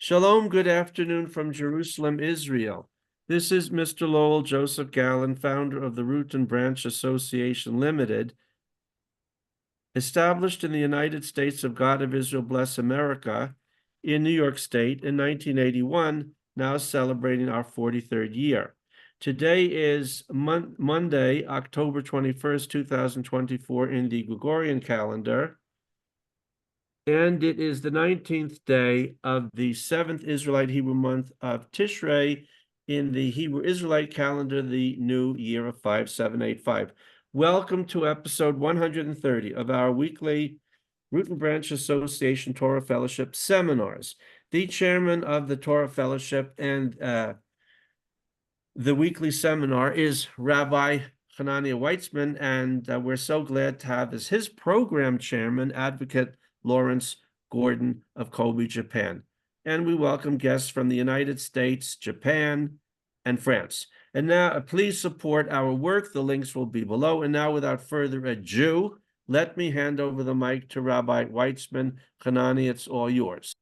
Shalom, good afternoon from Jerusalem, Israel. This is Mr. Lowell Joseph Gallen, founder of the Root and Branch Association Limited, established in the United States of God of Israel, bless America, in New York State in 1981, now celebrating our 43rd year. Today is Monday, October 21st, 2024 in the Gregorian calendar, and it is the 19th day of the 7th Israelite Hebrew month of Tishrei in the Hebrew Israelite calendar, the new year of 5785. Welcome to episode 130 of our weekly Root and Branch Association Torah Fellowship seminars. The chairman of the Torah Fellowship and the weekly seminar is Rabbi Hanania Weitzman, and we're so glad to have as his program chairman, Advocate Lawrence Gordon of Kobe, Japan. And we welcome guests from the United States, Japan, and France. And now, please support our work. The links will be below. And now, without further ado, let me hand over the mic to Rabbi Weitzman. Hanani, it's all yours.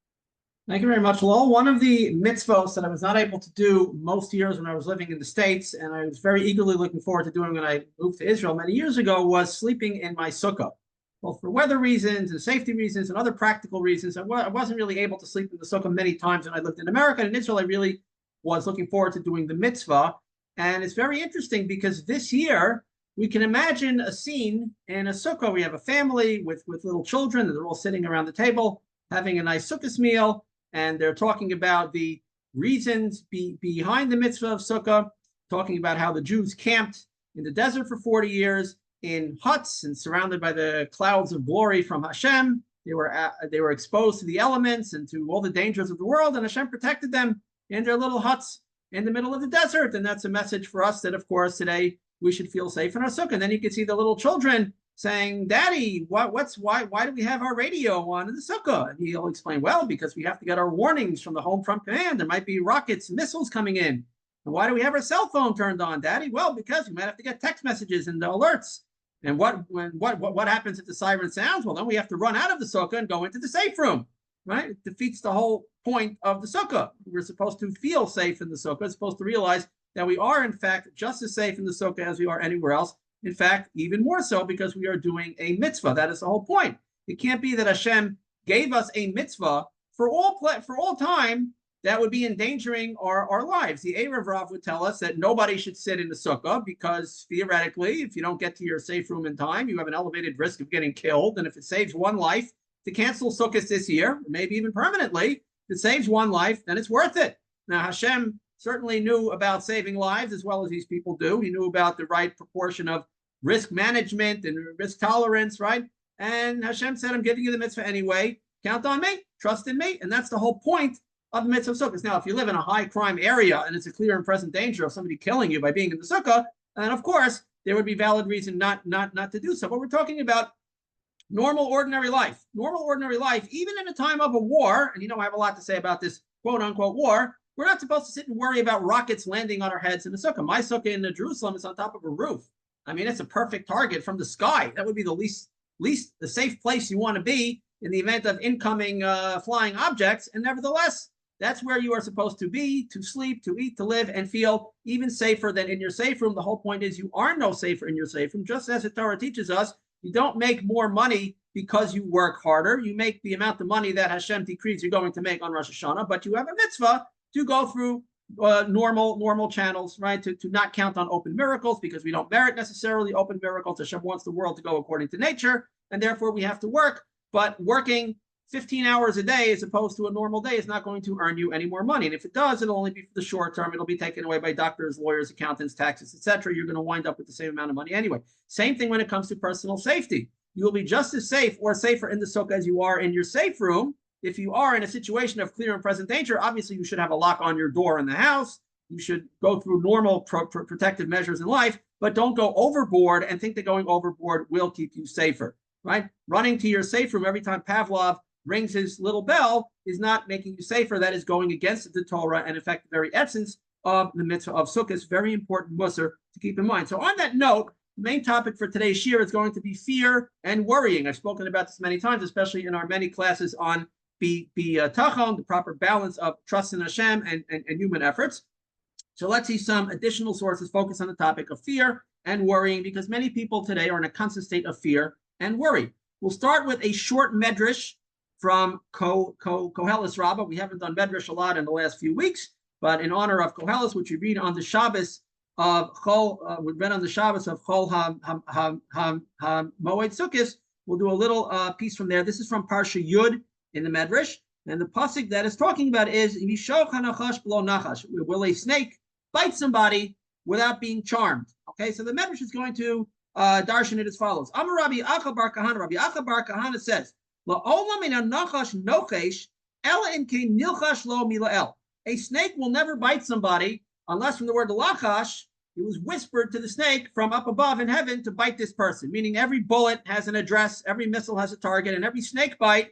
Thank you very much, Lowell. One of the mitzvos that I was not able to do most years when I was living in the States, and I was very eagerly looking forward to doing when I moved to Israel many years ago, was sleeping in my sukkah. Both for weather reasons and safety reasons and other practical reasons. I wasn't really able to sleep in the sukkah many times when I lived in America. And in Israel, I really was looking forward to doing the mitzvah. And it's very interesting because this year, we can imagine a scene in a sukkah. We have a family with little children, and they're all sitting around the table, having a nice sukkah meal. And they're talking about the reasons behind the mitzvah of sukkah, talking about how the Jews camped in the desert for 40 years, in huts and surrounded by the clouds of glory from Hashem. They were exposed to the elements and to all the dangers of the world, and Hashem protected them in their little huts in the middle of the desert. And that's a message for us that, of course, today we should feel safe in our sukkah. And then you can see the little children saying, "Daddy, why do we have our radio on in the sukkah?" And he'll explain, "Well, because we have to get our warnings from the home front command. There might be rockets and missiles coming in." "And why do we have our cell phone turned on, Daddy?" "Well, because we might have to get text messages and the alerts." "And what happens if the siren sounds?" "Well, then we have to run out of the sukkah and go into the safe room." Right? It defeats the whole point of the sukkah. We're supposed to feel safe in the sukkah. We're supposed to realize that we are, in fact, just as safe in the sukkah as we are anywhere else. In fact, even more so because we are doing a mitzvah. That is the whole point. It can't be that Hashem gave us a mitzvah for all time that would be endangering our lives. The Erev Rav would tell us that nobody should sit in the sukkah because theoretically, if you don't get to your safe room in time, you have an elevated risk of getting killed. And if it saves one life to cancel sukkahs this year, maybe even permanently, if it saves one life, then it's worth it. Now, Hashem certainly knew about saving lives as well as these people do. He knew about the right proportion of risk management and risk tolerance, right? And Hashem said, "I'm giving you the mitzvah anyway. Count on me, trust in me." And that's the whole point of the mitzvah of sukkahs. Now, if you live in a high crime area and it's a clear and present danger of somebody killing you by being in the sukkah, then of course there would be valid reason not to do so. But we're talking about normal, ordinary life. Normal, ordinary life, even in a time of a war, and I have a lot to say about this quote-unquote war, we're not supposed to sit and worry about rockets landing on our heads in the sukkah. My sukkah in Jerusalem is on top of a roof. I mean, it's a perfect target from the sky. That would be the least the safe place you want to be in the event of incoming flying objects. And nevertheless, that's where you are supposed to be, to sleep, to eat, to live, and feel even safer than in your safe room. The whole point is you are no safer in your safe room. Just as the Torah teaches us, you don't make more money because you work harder. You make the amount of money that Hashem decrees you're going to make on Rosh Hashanah, but you have a mitzvah to go through normal channels, right? To not count on open miracles because we don't merit necessarily open miracles. Hashem wants the world to go according to nature, and therefore we have to work. But working 15 hours a day as opposed to a normal day is not going to earn you any more money. And if it does, it'll only be for the short term. It'll be taken away by doctors, lawyers, accountants, taxes, etc. You're going to wind up with the same amount of money anyway. Same thing when it comes to personal safety. You will be just as safe or safer in the sukkah as you are in your safe room. If you are in a situation of clear and present danger, obviously you should have a lock on your door in the house. You should go through normal protective measures in life, but don't go overboard and think that going overboard will keep you safer, right? Running to your safe room every time Pavlov rings his little bell is not making you safer. That is going against the Torah and, in fact, the very essence of the mitzvah of Sukkah. It's very important musar to keep in mind. So on that note, the main topic for today's shir is going to be fear and worrying. I've spoken about this many times, especially in our many classes on tachon, the proper balance of trust in Hashem and human efforts. So let's see some additional sources focus on the topic of fear and worrying, because many people today are in a constant state of fear and worry. We'll start with a short medrash from Koheles Rabbah. We haven't done medrash a lot in the last few weeks, but in honor of Koheles, which we read on the Shabbos of Chol, we read on the Shabbos of Chol Moed Sukkos, we'll do a little piece from there. This is from Parsha Yud in the medrash, and the pasuk that is talking about is Mishoch hanachash b'lo nachash. Will a snake bite somebody without being charmed? Okay, so the medrash is going to darshan it as follows. Amar Rabbi Acha bar Kahana. Rabbi Acha bar Kahana says, La'olam min hanachash nochesh ela in kein nilchash lo milael. A snake will never bite somebody unless from the word lachash, it was whispered to the snake from up above in heaven to bite this person, meaning every bullet has an address, every missile has a target, and every snake bite,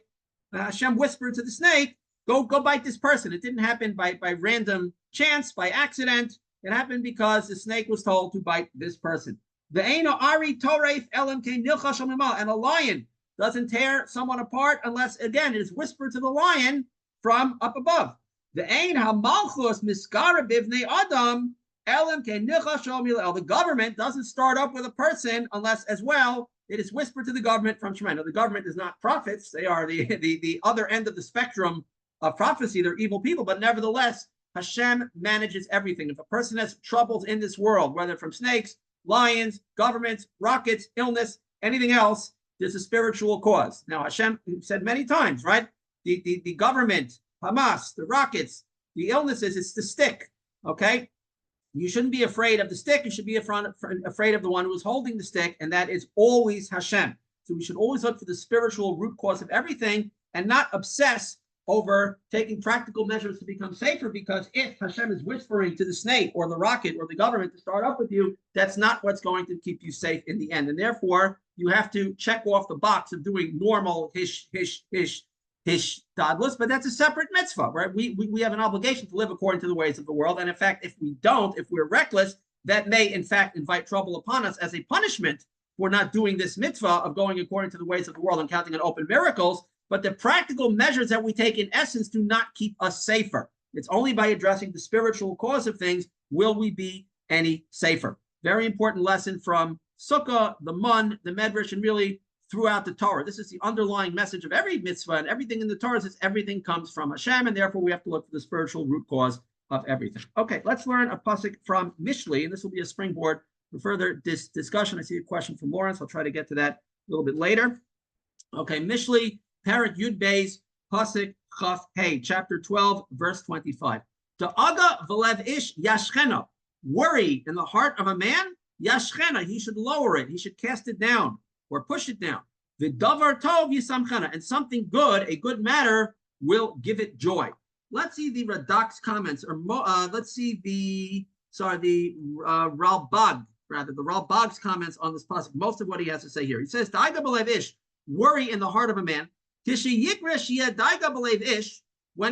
Hashem whispered to the snake, go bite this person. It didn't happen by random chance, by accident. It happened because the snake was told to bite this person. And a lion doesn't tear someone apart unless, again, it is whispered to the lion from up above. The government doesn't start up with a person unless, as well, it is whispered to the government from Shemaim. Now, the government is not prophets; they are the other end of the spectrum of prophecy. They're evil people, but nevertheless, Hashem manages everything. If a person has troubles in this world, whether from snakes, lions, governments, rockets, illness, anything else, there's a spiritual cause. Now, Hashem said many times, right? The government, Hamas, the rockets, the illnesses, it's the stick, okay? You shouldn't be afraid of the stick. You should be afraid of the one who is holding the stick, and that is always Hashem. So we should always look for the spiritual root cause of everything and not obsess over taking practical measures to become safer, because if Hashem is whispering to the snake or the rocket or the government to start up with you, that's not what's going to keep you safe in the end. And therefore, you have to check off the box of doing normal hishtadlus, but that's a separate mitzvah, right? We have an obligation to live according to the ways of the world. And in fact, if we don't, if we're reckless, that may in fact invite trouble upon us as a punishment for not doing this mitzvah of going according to the ways of the world and counting on open miracles. But the practical measures that we take in essence do not keep us safer. It's only by addressing the spiritual cause of things will we be any safer. Very important lesson from Sukkah, the Mun, the Medrash, and really throughout the Torah. This is the underlying message of every mitzvah, and everything in the Torah is everything comes from Hashem, and therefore we have to look for the spiritual root cause of everything. Okay, let's learn a pasuk from Mishli, and this will be a springboard for further discussion. I see a question from Lawrence. I'll try to get to that a little bit later. Okay, Mishli, Parak Yud Beis, pasuk Chaf Hey, chapter 12, verse 25. Da'aga v'lev ish yashchena. Worry in the heart of a man, yashchena, he should lower it, he should cast it down or push it down. V'davar tov yisamchena, and something good, a good matter, will give it joy. Let's see the Radak's comments, or let's see the Ralbag, rather, the Ralbag's comments on this pasuk. Most of what he has to say here. He says, Da'aga b'lev ish, worry in the heart of a man. When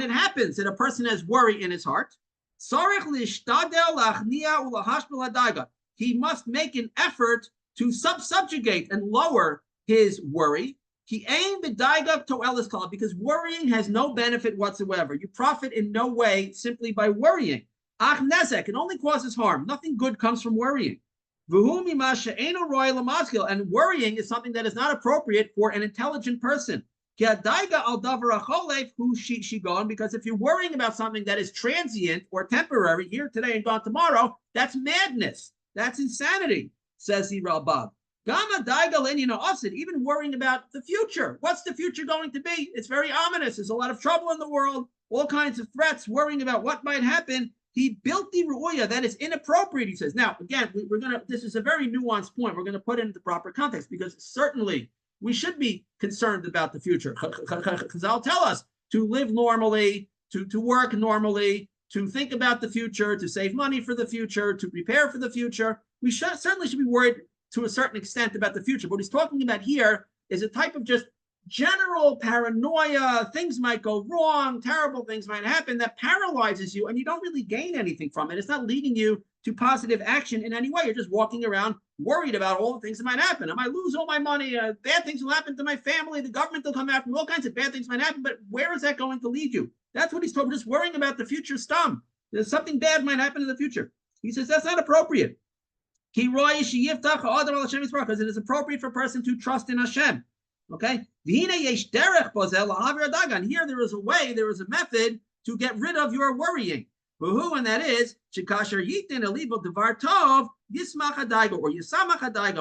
it happens that a person has worry in his heart, he must make an effort to subjugate and lower his worry. Because worrying has no benefit whatsoever. You profit in no way simply by worrying. It only causes harm. Nothing good comes from worrying. And worrying is something that is not appropriate for an intelligent person. Because if you're worrying about something that is transient or temporary, here today and gone tomorrow, that's madness. That's insanity, says the Ralbag. Even worrying about the future. What's the future going to be? It's very ominous. There's a lot of trouble in the world, all kinds of threats, worrying about what might happen. He built the ru'uyah that is inappropriate, he says. Now, again, this is a very nuanced point. We're going to put it into proper context, because certainly we should be concerned about the future. Chazal tell us to live normally, to work normally, to think about the future, to save money for the future, to prepare for the future. We certainly should be worried to a certain extent about the future. But what he's talking about here is a type of just general paranoia. Things might go wrong, terrible things might happen, that paralyzes you, and you don't really gain anything from it. It's not leading you to positive action in any way. You're just walking around worried about all the things that might happen. I might lose all my money. Bad things will happen to my family. The government will come after me. All kinds of bad things might happen. But where is that going to lead you? That's what he's talking. Just worrying about the future stum. There's something bad might happen in the future. He says that's not appropriate. Because it is appropriate for a person to trust in Hashem. Okay? And here there is a way, there is a method to get rid of your worrying. And that is,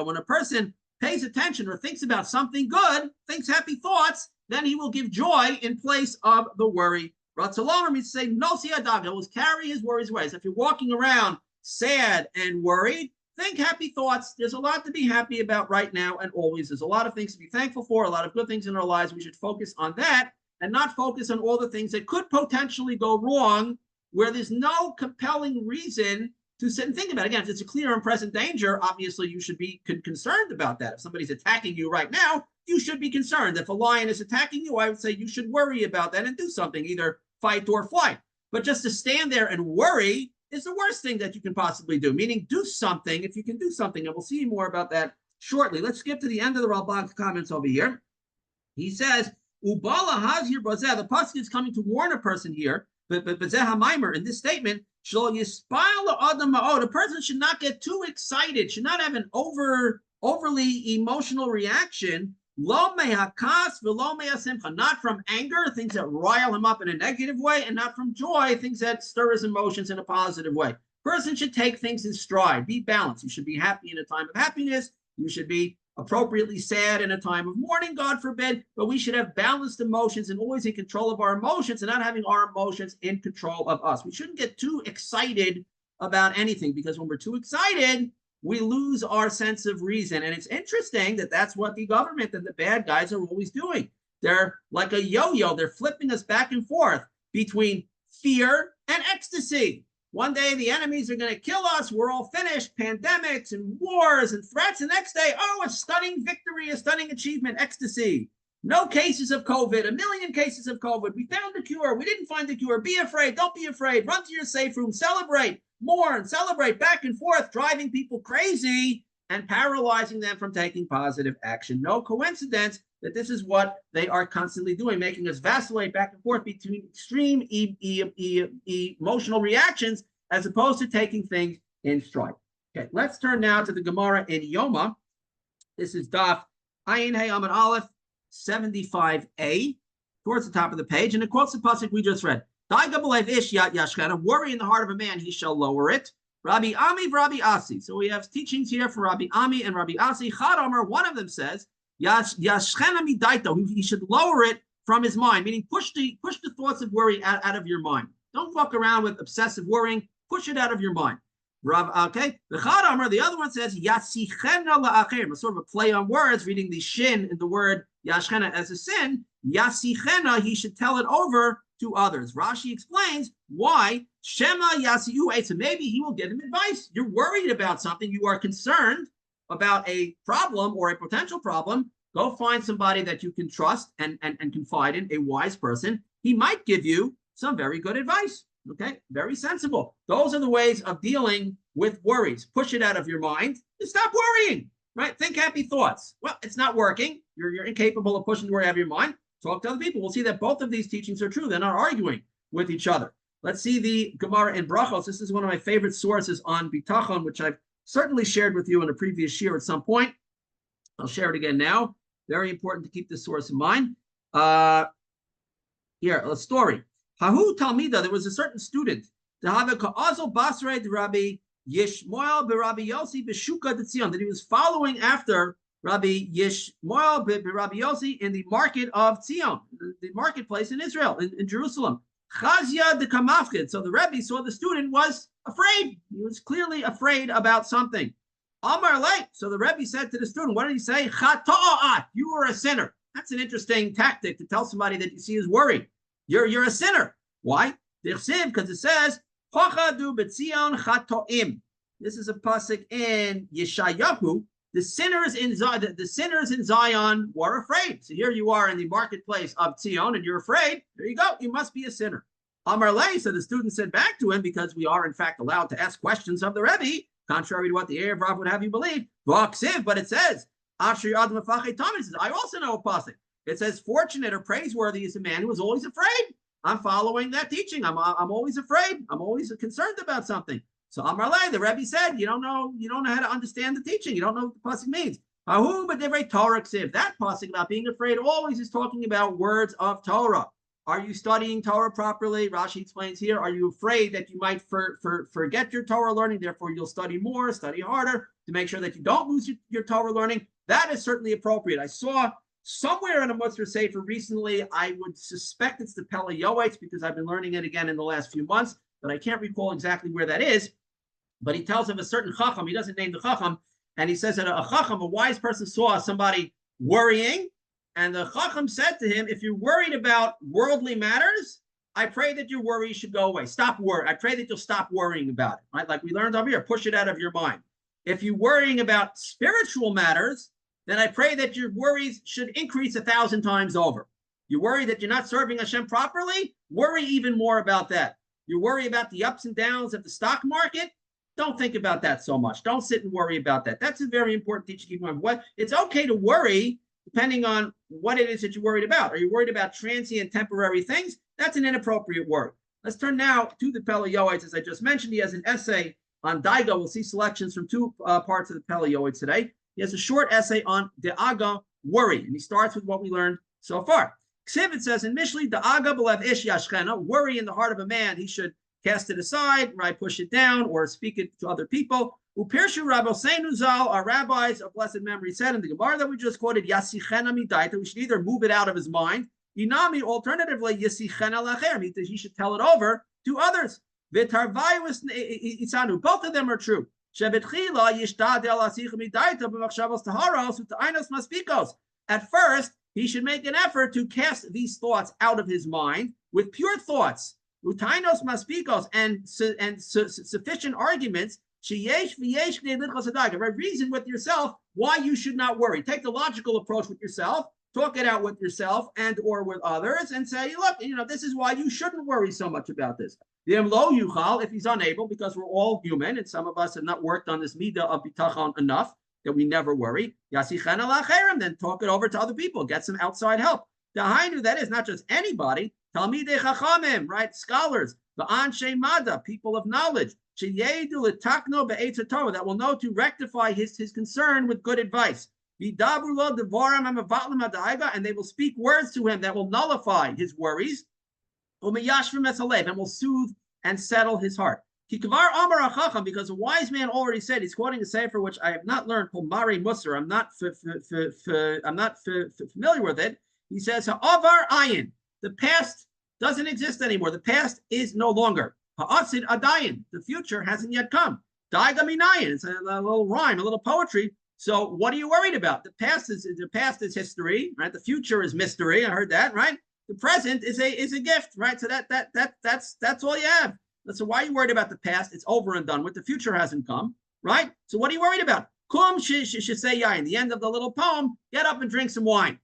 when a person pays attention or thinks about something good, thinks happy thoughts, then he will give joy in place of the worry. Ratzalom means to say, no siyadaga, will carry his worries away. So if you're walking around sad and worried, think happy thoughts. There's a lot to be happy about right now and always. There's a lot of things to be thankful for, a lot of good things in our lives. We should focus on that and not focus on all the things that could potentially go wrong where there's no compelling reason to sit and think about it. Again, if it's a clear and present danger, obviously you should be concerned about that. If somebody's attacking you right now, you should be concerned. If a lion is attacking you, I would say you should worry about that and do something, either fight or flight. But just to stand there and worry is the worst thing that you can possibly do, meaning do something if you can do something. And we'll see more about that shortly. Let's skip to the end of the Ralbag's comments over here. He says, Ubala Hazir Bazeh, the pasuk is coming to warn a person here, but Bazeh HaMaimer, in this statement, the person should not get too excited, should not have an overly emotional reaction. Not from anger, things that rile him up in a negative way, and not from joy, things that stir his emotions in a positive way. Person should take things in stride, be balanced. You should be happy in a time of happiness. You should be appropriately sad in a time of mourning, God forbid, but we should have balanced emotions and always in control of our emotions and not having our emotions in control of us. We shouldn't get too excited about anything, because when we're too excited, we lose our sense of reason. And it's interesting that that's what the government and the bad guys are always doing. They're like a yo-yo. They're flipping us back and forth between fear and ecstasy. One day the enemies are going to kill us. We're all finished. Pandemics and wars and threats. The next day, oh, a stunning victory, a stunning achievement, ecstasy. No cases of COVID, 1 million cases of COVID. We found the cure. We didn't find the cure. Be afraid. Don't be afraid. Run to your safe room. Celebrate. Mourn. Celebrate. Back and forth. Driving people crazy and paralyzing them from taking positive action. No coincidence that this is what they are constantly doing, making us vacillate back and forth between extreme emotional reactions as opposed to taking things in stride. Okay, let's turn now to the Gemara in Yoma. This is Daf Ayin Hey Amud Aleph 75a, towards the top of the page, and it quotes the pasuk we just read. Worry in the heart of a man, he shall lower it. Rabbi Ami, Rabbi Asi. So we have teachings here from Rabbi Ami and Rabbi Asi. Chad Amar, one of them says, Yashchena midaito, he should lower it from his mind, meaning push the thoughts of worry out of your mind. Don't walk around with obsessive worrying. Push it out of your mind. Okay. The Chad Amar, the other one says, Yasichena la'acherim, a sort of a play on words, reading the shin in the word Yashchena as a sin. Yasichena, he should tell it over to others. Rashi explains why. Shema Yasiu, so maybe he will give him advice. You're worried about something. You are concerned about a problem or a potential problem. Go find somebody that you can trust and confide in, a wise person. He might give you some very good advice. Okay, very sensible. Those are the ways of dealing with worries. Push it out of your mind and stop worrying, right? Think happy thoughts. Well, it's not working. You're incapable of pushing the worry out of your mind. Talk to other people. We'll see that both of these teachings are true. They're not arguing with each other. Let's see the Gemara in Brachos. This is one of my favorite sources on Bitachon, which I've certainly shared with you in a previous year at some point. I'll share it again now. Very important to keep this source in mind. Here, a story. Hahu Talmida, there was a certain student. Rabbi Yishmael Rabbi Yossi Beshuka Tzion, that he was following after Rabbi Yishmael Rabbi Yossi in the market of Tzion, the marketplace in Israel, in Jerusalem. Chazia de Kamafkid. So the Rebbe saw the student was afraid. He was clearly afraid about something. Amar Lei. So the Rebbe said to the student, what did he say? Chata'at, you are a sinner. That's an interesting tactic to tell somebody that you see is worried. You're a sinner. Why? Because it says, Pachadu b'tzion chatoim. This is a pasuk in Yeshayahu. The sinners in Zion were afraid. So here you are in the marketplace of Tzion, and you're afraid. There you go. You must be a sinner. Amar Lei, so the student said back to him, because we are in fact allowed to ask questions of the Rebbe. contrary to what the Erev Rav would have you believe. But it says, I also know a pasuk. It says, fortunate or praiseworthy is a man who is always afraid. I'm following that teaching. I'm always afraid. I'm always concerned about something. So Amar Le, the Rebbe said, you don't know how to understand the teaching. You don't know what the pasuk means. That pasuk about being afraid always is talking about words of Torah. Are you studying Torah properly? Rashi explains here. Are you afraid that you might forget your Torah learning? Therefore, you'll study more, study harder to make sure that you don't lose your Torah learning. That is certainly appropriate. I saw somewhere in a Musar Sefer recently, I would suspect it's the Pele Yoetz because I've been learning it again in the last few months, but I can't recall exactly where that is. But he tells of a certain Chacham. He doesn't name the Chacham. And he says that a Chacham, a wise person, saw somebody worrying. And the Chacham said to him, if you're worried about worldly matters, I pray that your worries should go away. Stop worrying. I pray that you'll stop worrying about it. Right? Like we learned over here, push it out of your mind. If you're worrying about spiritual matters, then I pray that your worries should increase 1,000 times over. You worry that you're not serving Hashem properly? Worry even more about that. You worry about the ups and downs of the stock market? Don't think about that so much. Don't sit and worry about that. That's a very important teaching. It's okay to worry depending on what it is that you're worried about. Are you worried about transient, temporary things? That's an inappropriate word. Let's turn now to the Pele Yoetz. As I just mentioned, he has an essay on Daiga. We'll see selections from two parts of the Pele Yoetz today. He has a short essay on De'aga, worry, and he starts with what we learned so far. It says in Mishli, De'aga b'lev ish yashchena, worry in the heart of a man, he should cast it aside, right, push it down, or speak it to other people. Upirshu Rabboseinu Zal, our rabbis of blessed memory, said in the Gemara that we just quoted, Yasichena midaita, we should either move it out of his mind, Inami, alternatively, Yasichena lacher, he should tell it over to others. V'tarvayus isanu, both of them are true. Shebetchila yishtadel asich midaita b'machshavos taharos u'ta'ainos maspikos. At first, he should make an effort to cast these thoughts out of his mind with pure thoughts. Utainos maspikos and sufficient arguments. Sheyesh v'yesh right? Reason with yourself why you should not worry. Take the logical approach with yourself, talk it out with yourself and or with others, and say, look, this is why you shouldn't worry so much about this. Lo yuchal, if he's unable, because we're all human, and some of us have not worked on this midah of bitachon enough that we never worry. Yasichena lacherim, then talk it over to other people, get some outside help. Dahainu, that is not just anybody. Talmidei chachamim, right? Scholars, the anshe mada, people of knowledge, sheyedu letakno be'etz Torah, that will know to rectify his concern with good advice. Vidabru lo devarim hamavatlim hada'iga, and they will speak words to him that will nullify his worries. Umeyashvim esalev, and will soothe and settle his heart. Kikavar amar achacham, because a wise man already said, he's quoting a sefer which I have not learned called Mari Musar. I'm not familiar with it. He says, ha'avar ayin. The past doesn't exist anymore. The past is no longer. Ha'atzid adayin. The future hasn't yet come. Daiga minayin. It's a little rhyme, a little poetry. So what are you worried about? The past is history, right? The future is mystery. I heard that, right? The present is a gift, right? So that's all you have. So why are you worried about the past? It's over and done with. The future hasn't come, right? So what are you worried about? Kum say yayin. The end of the little poem. Get up and drink some wine.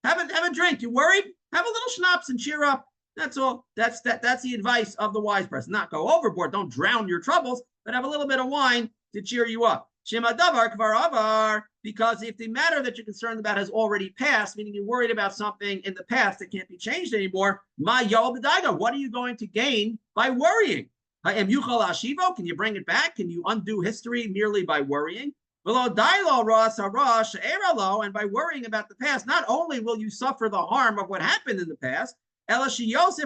Have a drink. You worried? Have a little schnapps and cheer up. That's all. That's the advice of the wise person. Not go overboard. Don't drown your troubles, but have a little bit of wine to cheer you up. Shema davar kvar avar. Because if the matter that you're concerned about has already passed, meaning you're worried about something in the past that can't be changed anymore, ma yal b'daiga. What are you going to gain by worrying? Am yuchal ashivo? Can you bring it back? Can you undo history merely by worrying? And by worrying about the past, not only will you suffer the harm of what happened in the past, but you're also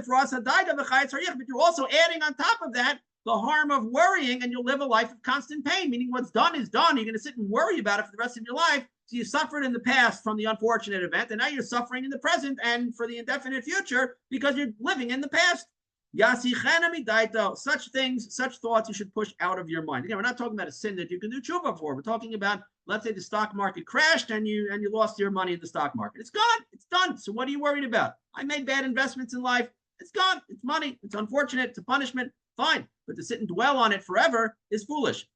adding on top of that the harm of worrying, and you'll live a life of constant pain, meaning what's done is done. You're going to sit and worry about it for the rest of your life. So you suffered in the past from the unfortunate event, and now you're suffering in the present and for the indefinite future because you're living in the past. Such things, such thoughts you should push out of your mind. Again, we're not talking about a sin that you can do tshuva for. We're talking about, let's say the stock market crashed and you lost your money in the stock market. It's gone. It's done. So what are you worried about? I made bad investments in life. It's gone. It's money. It's unfortunate. It's a punishment. Fine. But to sit and dwell on it forever is foolish.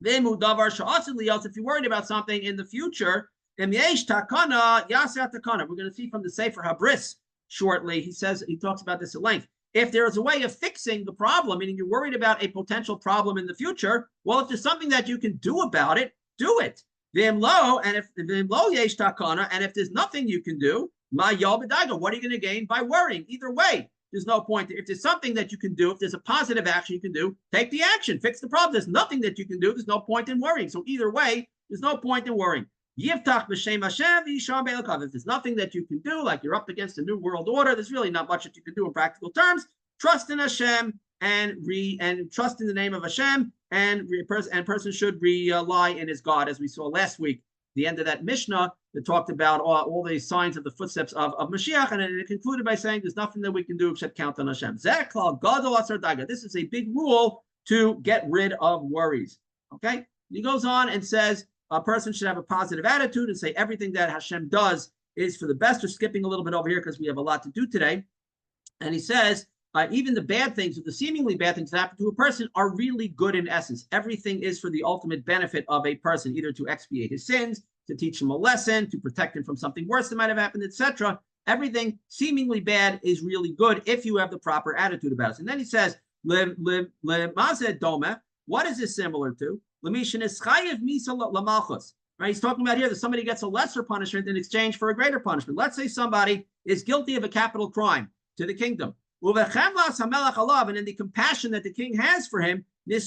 If you're worried about something in the future, we're going to see from the Sefer Habris shortly. He talks about this at length. If there's a way of fixing the problem, meaning you're worried about a potential problem in the future, well, if there's something that you can do about it, do it. V'im and if there's nothing you can do, what are you going to gain by worrying? Either way, there's no point. If there's something that you can do, if there's a positive action you can do, take the action, fix the problem. There's nothing that you can do. There's no point in worrying. So either way, there's no point in worrying. If there's nothing that you can do, like you're up against a new world order, there's really not much that you can do in practical terms. Trust in Hashem and trust in the name of Hashem, and person should rely in his God, as we saw last week. The end of that Mishnah that talked about all the signs of the footsteps of Mashiach, and it concluded by saying there's nothing that we can do except count on Hashem. This is a big rule to get rid of worries. Okay? He goes on and says a person should have a positive attitude and say everything that Hashem does is for the best. We're skipping a little bit over here because we have a lot to do today. And he says, even the bad things, or the seemingly bad things that happen to a person, are really good in essence. Everything is for the ultimate benefit of a person, either to expiate his sins, to teach him a lesson, to protect him from something worse that might have happened, etc. Everything seemingly bad is really good if you have the proper attitude about it. And then he says, what is this similar to? Right? He's talking about here that somebody gets a lesser punishment in exchange for a greater punishment. Let's say somebody is guilty of a capital crime to the kingdom. And in the compassion that the king has for him, the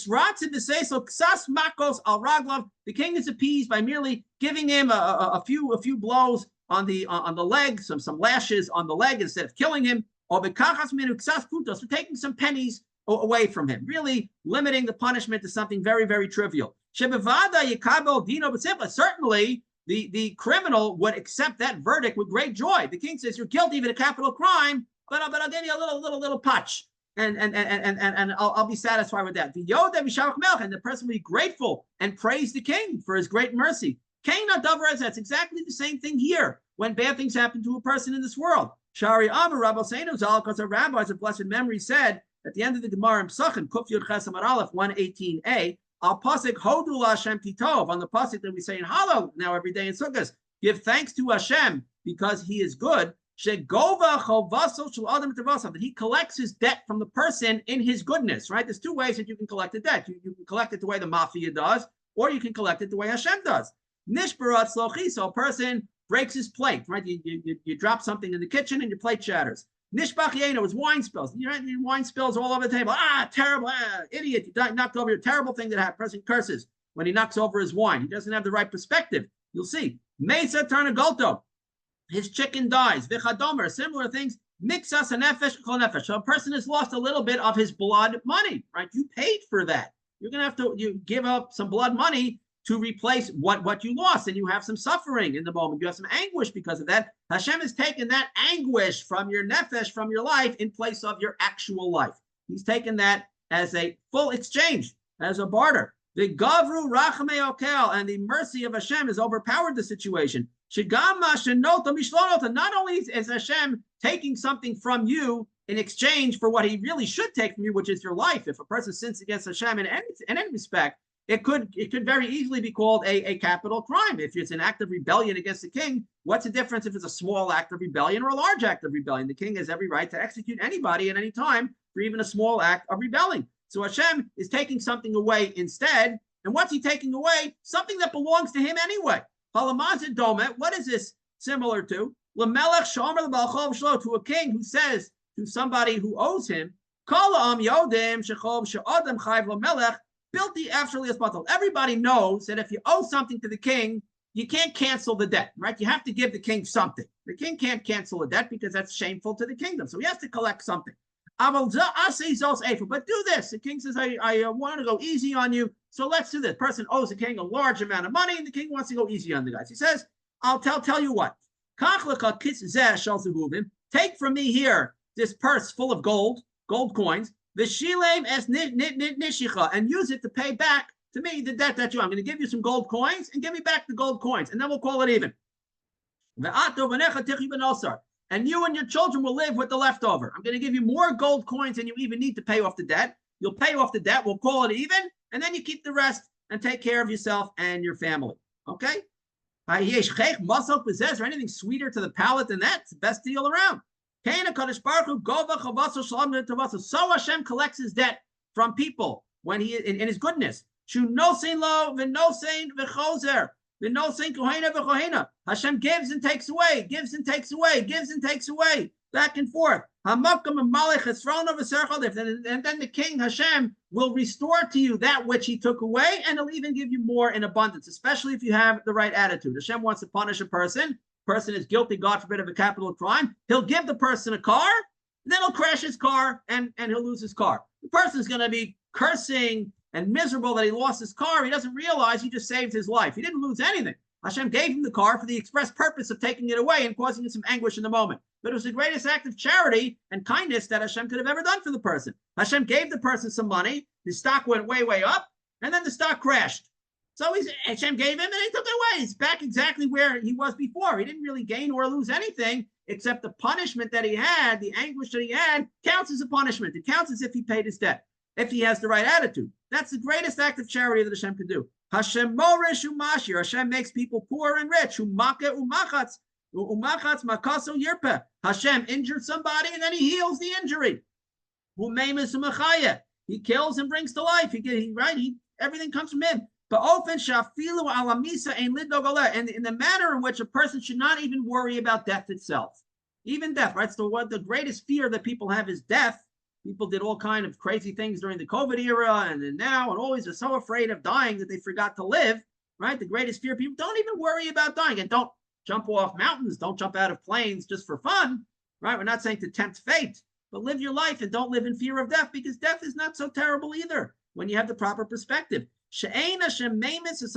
king is appeased by merely giving him a few blows on the leg, some lashes on the leg instead of killing him, or taking some pennies away from him, really limiting the punishment to something very, very trivial. Certainly, the criminal would accept that verdict with great joy. The king says, you're guilty of a capital crime, but I'll give you a little patch, and I'll be satisfied with that. And the person will be grateful and praise the king for his great mercy. That's exactly the same thing here when bad things happen to a person in this world. Shari Amar Rabbi Seinu Zal, because our rabbis of blessed memory said at the end of the Gemara in Psachim, Kuf Yud Ches Amar Aleph 118a, Al Pasik Hodu LaHashem Kitov, on the pasuk that we say in Hallel now every day in Sukkot, give thanks to Hashem because He is good. That He collects his debt from the person in his goodness, right? There's two ways that you can collect a debt. You can collect it the way the mafia does, or you can collect it the way Hashem does. Nishbarat slochi, so a person breaks his plate, right? You drop something in the kitchen and your plate shatters. Nishbach yeno is wine spills. Wine spills all over the table. Terrible, idiot. You knocked over your terrible thing that happened. Person curses when he knocks over his wine. He doesn't have the right perspective. You'll see. Mesa Tarnagolto. His chicken dies. Vichadomer, similar things. Mixas and nefesh kol nefesh. So a person has lost a little bit of his blood money, right? You paid for that. You're going to have to give up some blood money to replace what you lost, and you have some suffering in the moment. You have some anguish because of that. Hashem has taken that anguish from your nefesh, from your life, in place of your actual life. He's taken that as a full exchange, as a barter. The Gavru Rachamei Okel, and the mercy of Hashem has overpowered the situation. Not only is Hashem taking something from you in exchange for what He really should take from you, which is your life. If a person sins against Hashem in any respect, it could very easily be called a capital crime. If it's an act of rebellion against the king, what's the difference if it's a small act of rebellion or a large act of rebellion? The king has every right to execute anybody at any time for even a small act of rebelling. So Hashem is taking something away instead. And what's He taking away? Something that belongs to Him anyway. What is this similar to? To a king who says to somebody who owes him, everybody knows that if you owe something to the king, you can't cancel the debt, right? You have to give the king something. The king can't cancel a debt because that's shameful to the kingdom. So he has to collect something. But do this. The king says, I want to go easy on you. So let's do this. Person owes the king a large amount of money, and the king wants to go easy on the guys. He says, I'll tell you what. Take from me here this purse full of gold coins, and use it to pay back to me the debt that you owe. I'm going to give you some gold coins and give me back the gold coins, and then we'll call it even. And you and your children will live with the leftover. I'm going to give you more gold coins than you even need to pay off the debt. You'll pay off the debt. We'll call it even. And then you keep the rest and take care of yourself and your family. Okay? Is there anything sweeter to the palate than that? It's the best deal around. So Hashem collects his debt from people when he in his goodness. Hashem gives and takes away, gives and takes away, gives and takes away, back and forth. And then the king Hashem will restore to you that which he took away, and he'll even give you more in abundance, especially if you have the right attitude. Hashem wants to punish a person. Person is guilty, God forbid, of a capital crime. He'll give the person a car, then he'll crash his car and he'll lose his car. The person's going to be cursing and miserable that he lost his car. He doesn't realize he just saved his life. He didn't lose anything. Hashem gave him the car for the express purpose of taking it away and causing him some anguish in the moment. But it was the greatest act of charity and kindness that Hashem could have ever done for the person. Hashem gave the person some money. His stock went way, way up, and then the stock crashed. So Hashem gave him and he took it away. He's back exactly where he was before. He didn't really gain or lose anything except the punishment that he had, the anguish that he had, counts as a punishment. It counts as if he paid his debt, if he has the right attitude. That's the greatest act of charity that Hashem could do. Hashem morish umashir. Hashem makes people poor and rich. Umake umachatz. Umachatz makaso yirpeh. Hashem injured somebody and then he heals the injury. Umeimus umachaya. He kills and brings to life. Everything comes from him. And in the manner in which a person should not even worry about death itself. Even death, right? So what the greatest fear that people have is death. People did all kind of crazy things during the COVID era and then now, and always are so afraid of dying that they forgot to live, right? The greatest fear, people don't even worry about dying. And don't jump off mountains, don't jump out of planes just for fun, right? We're not saying to tempt fate, but live your life and don't live in fear of death, because death is not so terrible either when you have the proper perspective. Hashem does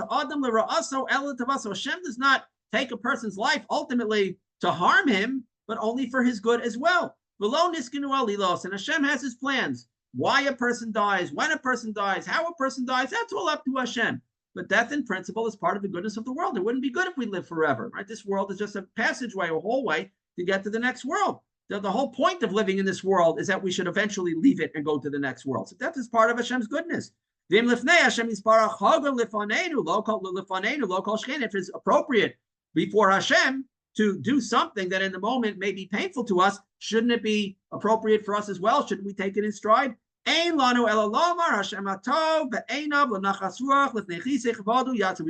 not take a person's life ultimately to harm him, but only for his good as well. And Hashem has his plans. Why a person dies, when a person dies, how a person dies, that's all up to Hashem. But death in principle is part of the goodness of the world. It wouldn't be good if we live forever, right? This world is just a passageway, a hallway to get to the next world. The whole point of living in this world is that we should eventually leave it and go to the next world. So death is part of Hashem's goodness. If it's appropriate before Hashem to do something that in the moment may be painful to us, shouldn't it be appropriate for us as well? Shouldn't we take it in stride? We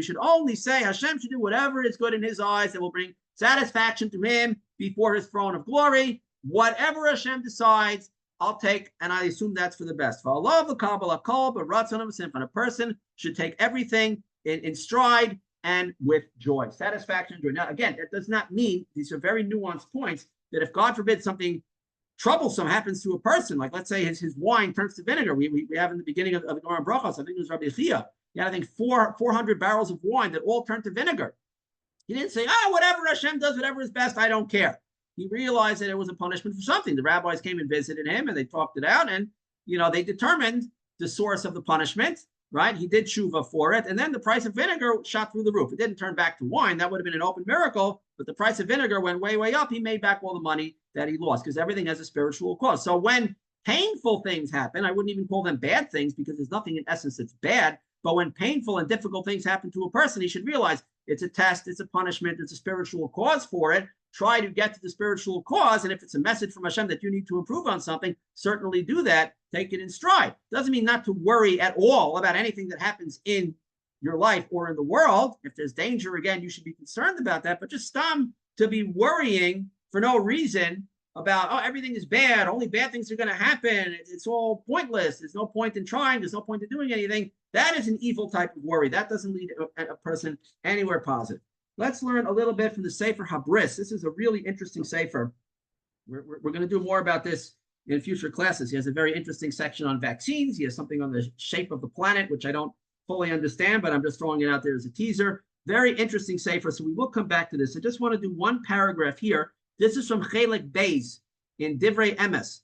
should only say Hashem should do whatever is good in his eyes that will bring satisfaction to him before his throne of glory. Whatever Hashem decides, I'll take, and I assume that's for the best. But a person should take everything in stride and with joy, satisfaction, joy. Now, again, that does not mean, these are very nuanced points, that if God forbid something troublesome happens to a person, like let's say his wine turns to vinegar. We have in the beginning of the Gemara Brachos, I think it was Rabbi Chia. He had, I think, 400 barrels of wine that all turned to vinegar. He didn't say, whatever Hashem does, whatever is best, I don't care. He realized that it was a punishment for something. The rabbis came and visited him and they talked it out, and they determined the source of the punishment, right? He did tshuva for it, and then the price of vinegar shot through the roof. It didn't turn back to wine. That would have been an open miracle, but the price of vinegar went way, way up. He made back all the money that he lost, because everything has a spiritual cause. So when painful things happen, I wouldn't even call them bad things, because there's nothing in essence that's bad, but when painful and difficult things happen to a person, he should realize it's a test, it's a punishment, it's a spiritual cause for it. Try to get to the spiritual cause, and if it's a message from Hashem that you need to improve on something, certainly do that. Take it in stride. Doesn't mean not to worry at all about anything that happens in your life or in the world. If there's danger, again, you should be concerned about that, but just stop to be worrying for no reason about, everything is bad, only bad things are going to happen, it's all pointless, there's no point in trying, there's no point in doing anything. That is an evil type of worry. That doesn't lead a person anywhere positive. Let's learn a little bit from the Sefer Habris. This is a really interesting Sefer. We're going to do more about this in future classes. He has a very interesting section on vaccines. He has something on the shape of the planet, which I don't fully understand, but I'm just throwing it out there as a teaser. Very interesting Sefer, so we will come back to this. I just want to do one paragraph here. This is from Chelek Beis in Divrei Emes.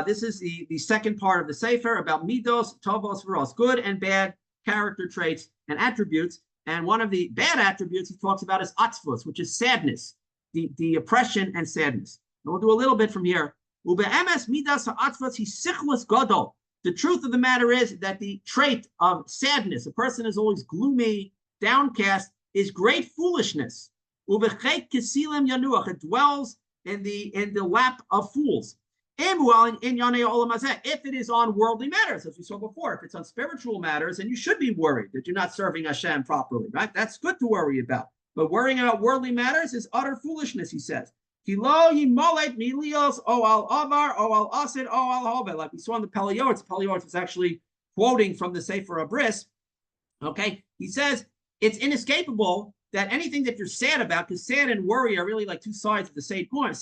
This is the second part of the Sefer about Midos, Tovos, Veros, good and bad character traits and attributes. And one of the bad attributes he talks about is atzvos, which is sadness, the oppression and sadness. And we'll do a little bit from here. Ube'emes midas ha'atzvos hi sichlus gadol. The truth of the matter is that the trait of sadness, a person is always gloomy, downcast, is great foolishness. Ube'chek kesilim yanuach. It dwells in the lap of fools. If it is on worldly matters, as we saw before, if it's on spiritual matters, then you should be worried that you're not serving Hashem properly, right? That's good to worry about. But worrying about worldly matters is utter foolishness, he says. Like we saw in the Peliot is actually quoting from the Sefer Abris. Okay, he says it's inescapable that anything that you're sad about, because sad and worry are really like two sides of the same coin.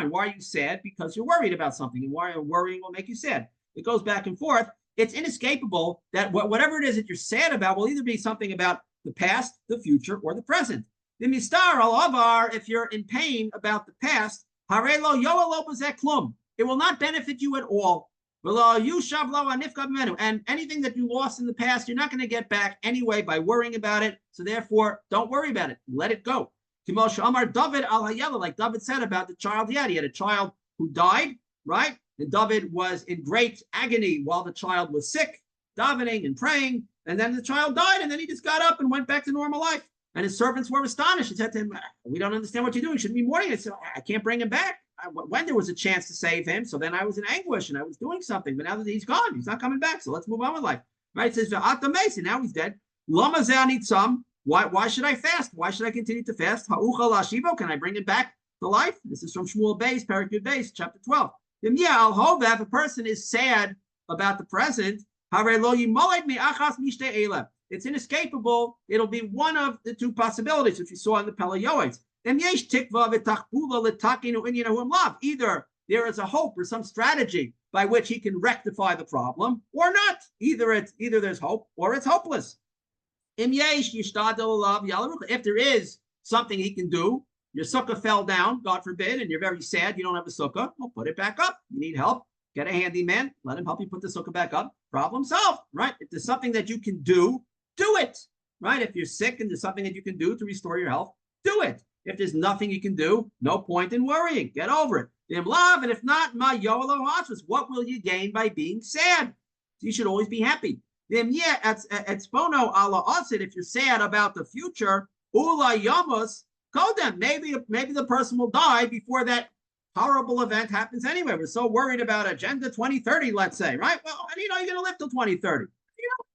Why are you sad? Because you're worried about something, and why worrying will make you sad. It goes back and forth. It's inescapable that whatever it is that you're sad about will either be something about the past, the future, or the present. The mistar al avar, if you're in pain about the past, harelo yoelo b'zeh klum. It will not benefit you at all. And anything that you lost in the past, you're not going to get back anyway by worrying about it. So therefore, don't worry about it. Let it go. Like David said about the child he had. He had a child who died, right? And David was in great agony while the child was sick, davening and praying. And then the child died, and then he just got up and went back to normal life. And his servants were astonished and said to him, we don't understand what you're doing. Shouldn't be mourning. I said, I can't bring him back. When there was a chance to save him, so then I was in anguish and I was doing something. But now that he's gone, he's not coming back. So let's move on with life. Right? It says, now he's dead. Why should I fast? Why should I continue to fast? Can I bring him back to life? This is from Shmuel Beis, Parakut Beis, chapter 12. If a person is sad about the present, it's inescapable. It'll be one of the two possibilities, which we saw in the Peliot. Either there is a hope or some strategy by which he can rectify the problem, or not. Either there's hope or it's hopeless. If there is something he can do, your sukkah fell down, God forbid, and you're very sad, you don't have a sukkah, well, put it back up. You need help, get a handyman, let him help you put the sukkah back up. Problem solved, right? If there's something that you can do it, right? If you're sick and there's something that you can do to restore your health, do it. If there's nothing you can do, no point in worrying. Get over it. And if not, what will you gain by being sad? You should always be happy. If you're sad about the future, maybe the person will die before that horrible event happens anyway. We're so worried about Agenda 2030, let's say, right? Well, and you're going to live till 2030,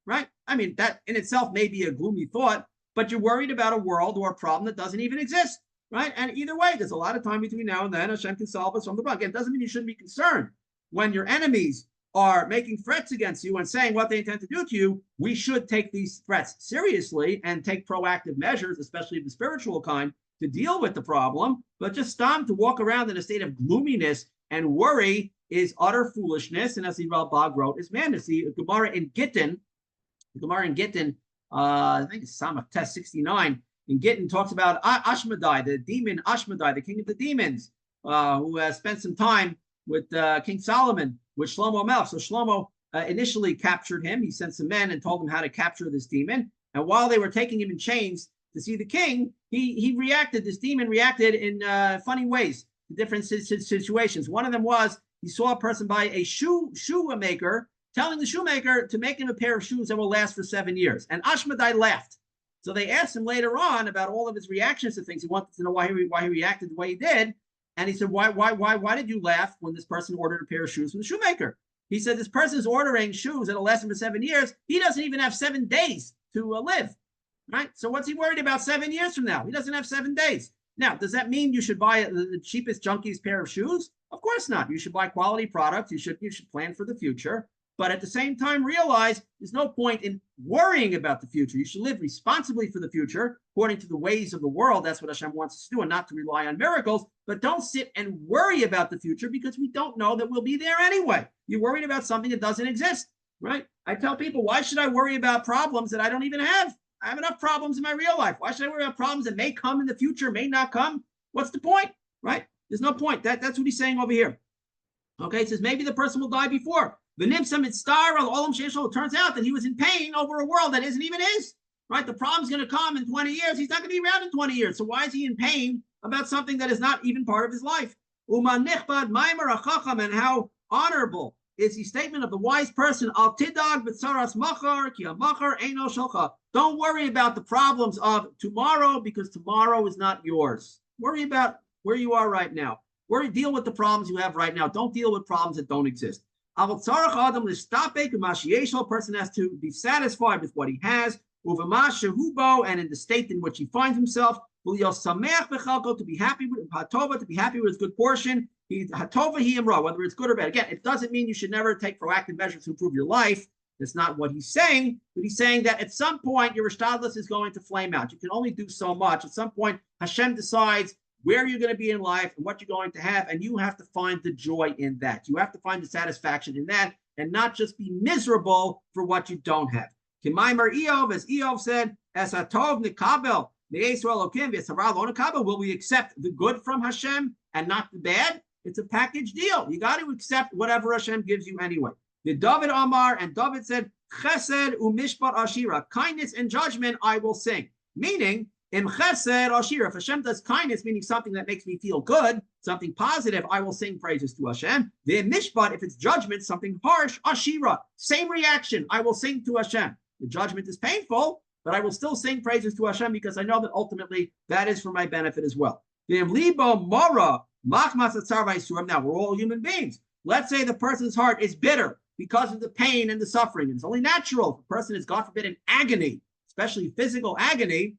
right? I mean, that in itself may be a gloomy thought, but you're worried about a world or a problem that doesn't even exist, right? And either way, there's a lot of time between now and then. Hashem can solve us from the problem. Again, it doesn't mean you shouldn't be concerned. When your enemies are making threats against you and saying what they intend to do to you, we should take these threats seriously and take proactive measures, especially of the spiritual kind, to deal with the problem. But just stop to walk around in a state of gloominess and worry is utter foolishness. And as the Ralbag wrote, is madness. The Gemara in Gittin, I think it's Samach Test 69, in Gittin talks about Ashmedai, the demon Ashmedai, the king of the demons, who spent some time with King Solomon, with Shlomo Melech. So Shlomo initially captured him. He sent some men and told them how to capture this demon. And while they were taking him in chains to see the king, this demon reacted in funny ways to different situations. One of them was he saw a person buy a shoemaker, telling the shoemaker to make him a pair of shoes that will last for 7 years. And Ashmedai laughed. So they asked him later on about all of his reactions to things. He wanted to know why he reacted the way he did. And he said, why did you laugh when this person ordered a pair of shoes from the shoemaker? He said, this person is ordering shoes that'll last him for 7 years. He doesn't even have 7 days to live, right? So what's he worried about 7 years from now? He doesn't have 7 days. Now, does that mean you should buy the cheapest, junkiest pair of shoes? Of course not. You should buy quality products. You should plan for the future. But at the same time, realize there's no point in worrying about the future. You should live responsibly for the future, according to the ways of the world. That's what Hashem wants us to do, and not to rely on miracles. But don't sit and worry about the future, because we don't know that we'll be there anyway. You're worried about something that doesn't exist, right? I tell people, why should I worry about problems that I don't even have? I have enough problems in my real life. Why should I worry about problems that may come in the future, may not come? What's the point, right? There's no point. That's what he's saying over here. Okay, it says maybe the person will die before. The Nimsam it turns out that he was in pain over a world that isn't even his, right? The problem's going to come in 20 years. He's not going to be around in 20 years. So why is he in pain about something that is not even part of his life? And how honorable is the statement of the wise person, Al tidag b'tzaras machar, ki machar eino shelcha. Don't worry about the problems of tomorrow, because tomorrow is not yours. Worry about where you are right now. Deal with the problems you have right now. Don't deal with problems that don't exist. A person has to be satisfied with what he has, and in the state in which he finds himself, to be happy with his good portion. Whether it's good or bad. Again, it doesn't mean you should never take proactive measures to improve your life. That's not what he's saying, but he's saying that at some point your Rishtadlus is going to flame out. You can only do so much. At some point, Hashem decides where you're going to be in life and what you're going to have, and you have to find the joy in that. You have to find the satisfaction in that, and not just be miserable for what you don't have. Kimaimer Eov, as Eov said, as Hatov Nikabel, will we accept the good from Hashem and not the bad? It's a package deal. You got to accept whatever Hashem gives you anyway. The David Amar, and David said, Chesed umishpat ashira, kindness and judgment I will sing. Meaning, in Chesed ashira, if Hashem does kindness, meaning something that makes me feel good, something positive, I will sing praises to Hashem. The mishpat, if it's judgment, something harsh, ashira, same reaction, I will sing to Hashem. The judgment is painful, but I will still sing praises to Hashem because I know that ultimately that is for my benefit as well. Now, we're all human beings. Let's say the person's heart is bitter because of the pain and the suffering. It's only natural. If a person is, God forbid, in agony, especially physical agony,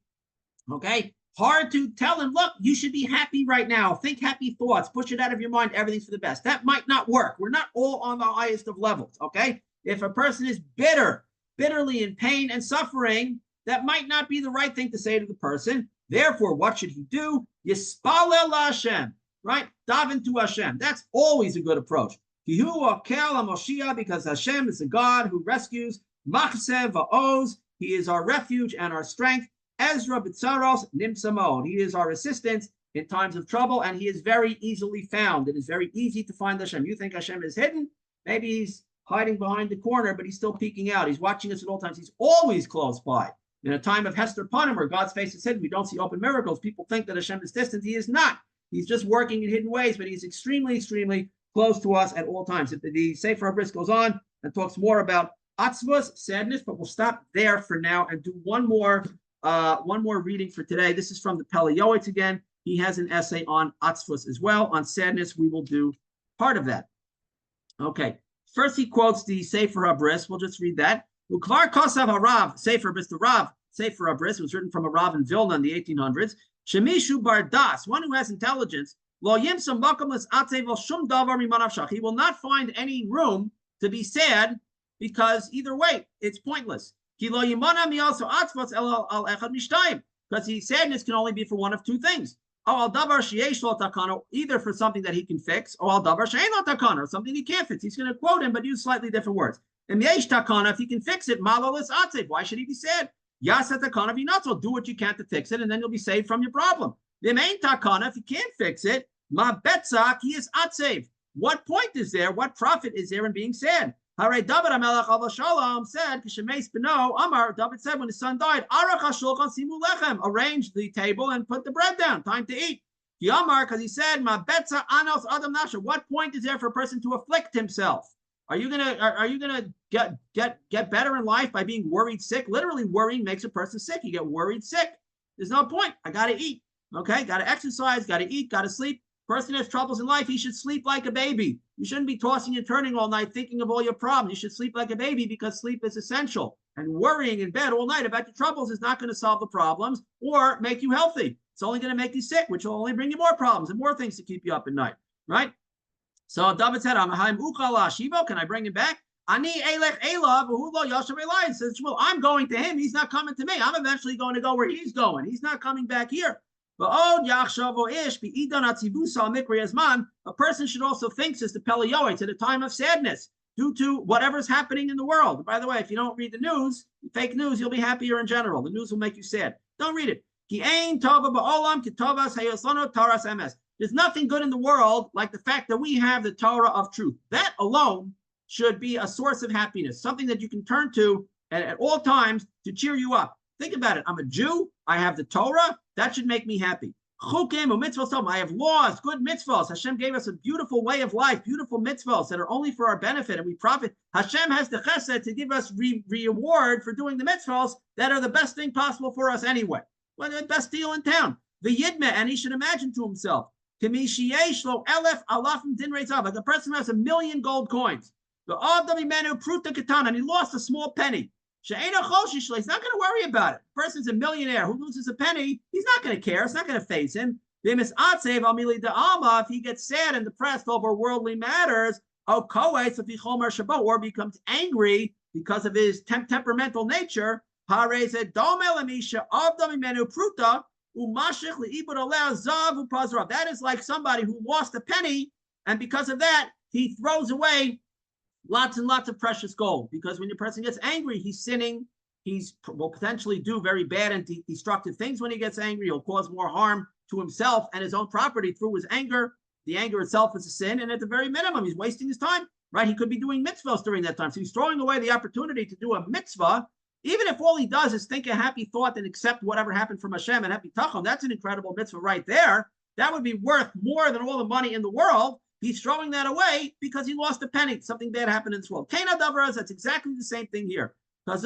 okay, hard to tell him, look, you should be happy right now. Think happy thoughts. Push it out of your mind. Everything's for the best. That might not work. We're not all on the highest of levels, okay? If a person is bitterly in pain and suffering, that might not be the right thing to say to the person. Therefore, what should he do? Yispalel Hashem, right? Daven to Hashem. That's always a good approach. Because Hashem is a God who rescues. Machsev va'oz. He is our refuge and our strength. Ezra b'tzaros nimsamon. He is our assistance in times of trouble, and he is very easily found. It is very easy to find Hashem. You think Hashem is hidden? Maybe he's hiding behind the corner, but he's still peeking out. He's watching us at all times. He's always close by. In a time of Hester Panim, where God's face is hidden, we don't see open miracles. People think that Hashem is distant. He is not. He's just working in hidden ways, but he's extremely, extremely close to us at all times. The Sefer HaBris goes on and talks more about atzvus, sadness, but we'll stop there for now and do one more reading for today. This is from the Pele Yoetz again. He has an essay on atzvus as well. On sadness, we will do part of that. Okay. First, he quotes the Sefer HaBris. We'll just read that. Ukvar Kosav HaRav, Sefer HaBris, the Rav, Sefer HaBris, was written from a Rav in Vilna in the 1800s. Shemishu Bar Das, one who has intelligence, Lo Yimsam Makamlas Atzevel Shum Davar Mimanavshach. He will not find any room to be sad because either way, it's pointless. Ki Lo Yimana Mi also Atzvos El Al Echad Mishtayim. Because sadness can only be for one of two things. Al Davar Sheyesh Lo Takano, either for something that he can fix, or Al Davar Sheyesh Lo Takano, or something he can't fix. He's going to quote him, but use slightly different words. And Yesh Takana, if he can fix it, Malalis Atzev. Why should he be sad? Yasa Takana Vinatzo, do what you can to fix it, and then you'll be saved from your problem. The main Takana, if you can't fix it, Ma Betzak, he is Atzev. What point is there? What profit is there in being sad? Hare David HaMelech Al Shalom said, Kishemeis Beno, Amar, David said when his son died, Arach HaShulchan Simu Lechem, arrange the table and put the bread down, time to eat. Yamar, because he said, Ma Betza Anos Adam Nasha, what point is there for a person to afflict himself? Are you gonna get better in life by being worried sick? Literally, worrying makes a person sick. You get worried sick. There's no point. I gotta eat. Okay, gotta exercise, gotta eat, gotta sleep. Person has troubles in life, he should sleep like a baby. You shouldn't be tossing and turning all night thinking of all your problems. You should sleep like a baby because sleep is essential. And worrying in bed all night about your troubles is not going to solve the problems or make you healthy. It's only going to make you sick, which will only bring you more problems and more things to keep you up at night, right? So David said, can I bring him back? Says, well, I'm going to him. He's not coming to me. I'm eventually going to go where he's going. He's not coming back here. A person should also think, says the Pele Yoetz, at a time of sadness due to whatever's happening in the world. By the way, if you don't read the news, fake news, you'll be happier in general. The news will make you sad. Don't read it. There's nothing good in the world like the fact that we have the Torah of truth. That alone should be a source of happiness, something that you can turn to at all times to cheer you up. Think about it. I'm a Jew. I have the Torah. That should make me happy. I have laws, good mitzvahs. Hashem gave us a beautiful way of life, beautiful mitzvahs that are only for our benefit, and we profit. Hashem has the chesed to give us reward for doing the mitzvahs that are the best thing possible for us anyway. Well, the best deal in town. The yidmeh, and he should imagine to himself, Like a person who has 1,000,000 gold coins. The Adam menu pruta katana, and he lost a small penny. He's not going to worry about it. The person's a millionaire who loses a penny. He's not going to care. It's not going to faze him. If he gets sad and depressed over worldly matters, or becomes angry because of his temperamental nature, that is like somebody who lost a penny, and because of that, he throws away lots and lots of precious gold. Because when a person gets angry, he's sinning. He will potentially do very bad and destructive things when he gets angry. He'll cause more harm to himself and his own property through his anger. The anger itself is a sin, and at the very minimum, he's wasting his time, right? He could be doing mitzvahs during that time. So he's throwing away the opportunity to do a mitzvah, even if all he does is think a happy thought and accept whatever happened from Hashem and happy tachon. That's an incredible mitzvah right there. That would be worth more than all the money in the world. He's throwing that away because he lost a penny. Something bad happened in this world. That's exactly the same thing here. Like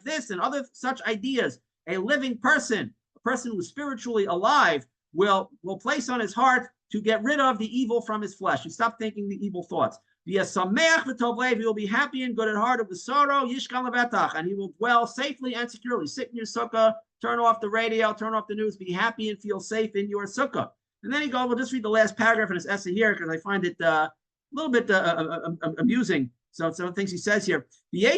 this and other such ideas, a living person, a person who is spiritually alive, will place on his heart to get rid of the evil from his flesh. You stop thinking the evil thoughts. He will be happy and good at heart of the sorrow, and he will dwell safely and securely. Sit in your sukkah, turn off the radio, turn off the news, be happy and feel safe in your sukkah. And then we'll just read the last paragraph in his essay here because I find it a little bit amusing. So some things he says here. So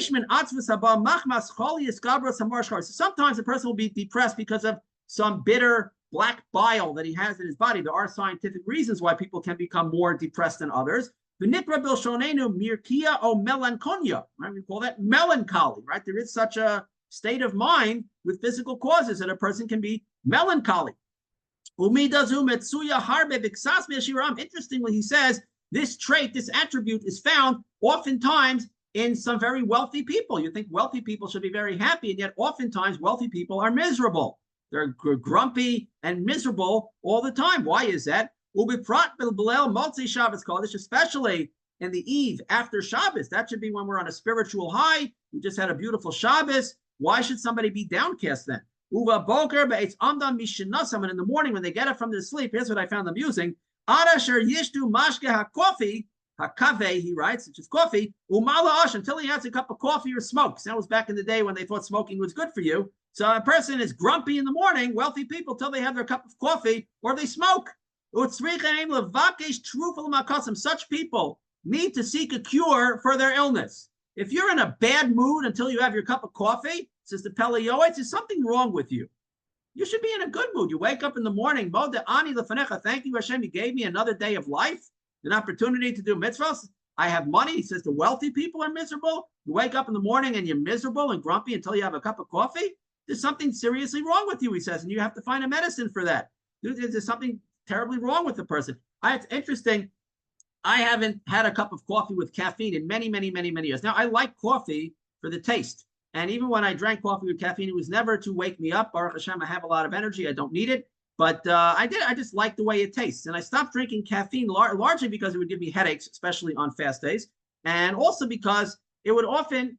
sometimes a person will be depressed because of some bitter black bile that he has in his body. There are scientific reasons why people can become more depressed than others. Mirkia o melancholia, right? We call that melancholy, right? There is such a state of mind with physical causes that a person can be melancholy. Interestingly, he says this trait, this attribute is found oftentimes in some very wealthy people. You think wealthy people should be very happy, and yet oftentimes wealthy people are miserable. They're grumpy and miserable all the time. Why is that? Especially in the eve after Shabbos. That should be when we're on a spiritual high. We just had a beautiful Shabbos. Why should somebody be downcast then? And in the morning when they get up from their sleep, here's what I found amusing. He writes, which is coffee, until he has a cup of coffee or smokes. That was back in the day when they thought smoking was good for you. So a person is grumpy in the morning, wealthy people, till they have their cup of coffee or they smoke. Such people need to seek a cure for their illness. If you're in a bad mood until you have your cup of coffee, says the Pele Yoetz, there's something wrong with you. You should be in a good mood. You wake up in the morning, thank you, Hashem, you gave me another day of life, an opportunity to do mitzvahs. I have money. He says the wealthy people are miserable. You wake up in the morning and you're miserable and grumpy until you have a cup of coffee. There's something seriously wrong with you, he says, and you have to find a medicine for that. There's something terribly wrong with the person. It's interesting. I haven't had a cup of coffee with caffeine in many, many, many, many years. Now, I like coffee for the taste. And even when I drank coffee with caffeine, it was never to wake me up. Baruch Hashem, I have a lot of energy. I don't need it. But I just like the way it tastes. And I stopped drinking caffeine largely because it would give me headaches, especially on fast days. And also because it would often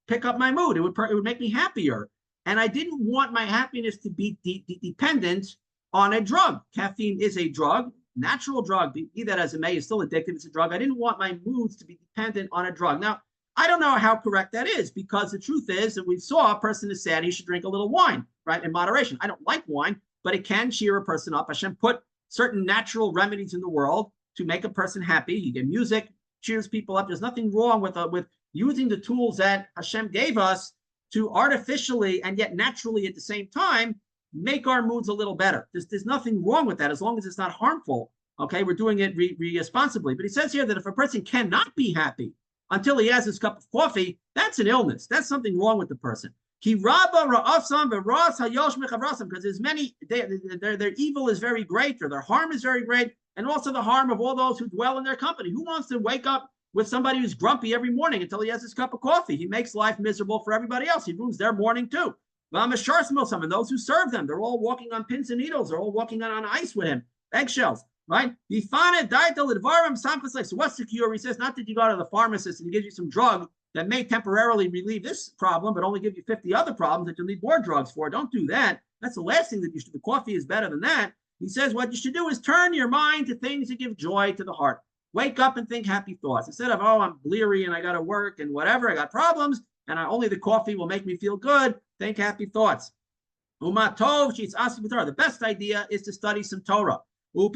pick up my mood. It would make me happier. And I didn't want my happiness to be dependent on a drug. Caffeine is a drug, natural drug, be that as it may, is still addictive. It's a drug. I didn't want my moods to be dependent on a drug. Now, I don't know how correct that is, because the truth is that we saw a person is sad, he should drink a little wine, right, in moderation. I don't like wine, but it can cheer a person up. Hashem put certain natural remedies in the world to make a person happy. You get music, cheers people up. There's nothing wrong with using the tools that Hashem gave us to artificially and yet naturally at the same time make our moods a little better. There's nothing wrong with that as long as it's not harmful. Okay, we're doing it responsibly. But he says here that if a person cannot be happy until he has his cup of coffee, that's an illness. That's something wrong with the person. Because there's many, their evil is very great, or their harm is very great, and also the harm of all those who dwell in their company. Who wants to wake up with somebody who's grumpy every morning until he has his cup of coffee? He makes life miserable for everybody else. He ruins their morning too. And those who serve them, they're all walking on pins and needles. They're all walking on ice with him, eggshells, right? So what's the cure? He says, not that you go to the pharmacist and he gives you some drug that may temporarily relieve this problem, but only give you 50 other problems that you'll need more drugs for. Don't do that. That's the last thing that you should do. The coffee is better than that. He says what you should do is turn your mind to things that give joy to the heart. Wake up and think happy thoughts. Instead of, oh, I'm bleary and I got to work and whatever, I got problems, and only the coffee will make me feel good, think happy thoughts. The best idea is to study some Torah. The